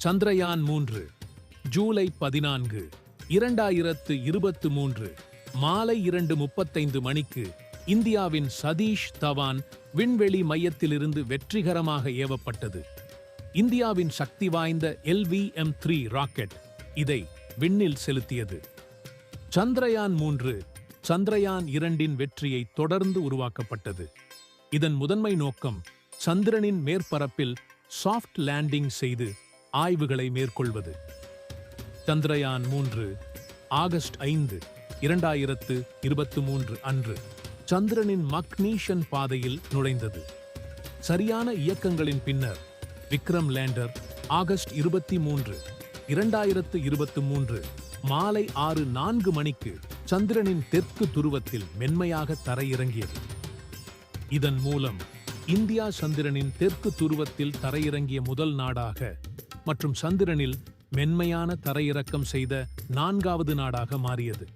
சந்திரயான் 3 ஜூலை 14, 2023 மாலை 2:35 மணிக்கு இந்தியாவின் சதீஷ் தவான் விண்வெளி மையத்திலிருந்து வெற்றிகரமாக ஏவப்பட்டது. இந்தியாவின் சக்தி வாய்ந்த LVM-3 ராக்கெட் இதை விண்ணில் செலுத்தியது. சந்திரயான் 3 சந்திரயான் 2இன் வெற்றியை தொடர்ந்து உருவாக்கப்பட்டது. இதன் முதன்மை நோக்கம் சந்திரனின் மேற்பரப்பில் சாஃப்ட் லேண்டிங் செய்து ஆய்வுகளை மேற்கொள்வது. சந்திரயான் 3 ஆகஸ்ட் 5, 2023 அன்று சந்திரனின் மக்னீஷன் பாதையில் நுழைந்தது. சரியான இயக்கங்களின் பின்னர் விக்ரம் லேண்டர் ஆகஸ்ட் 23, 2023 மாலை 6:04 மணிக்கு சந்திரனின் தெற்கு துருவத்தில் மென்மையாக தரையிறங்கியது. இதன் மூலம் இந்தியா சந்திரனின் தெற்கு துருவத்தில் தரையிறங்கிய முதல் நாடாக மற்றும் சந்திரனில் மென்மையான தரையிறக்கம் செய்த 4வது நாடாக மாறியது.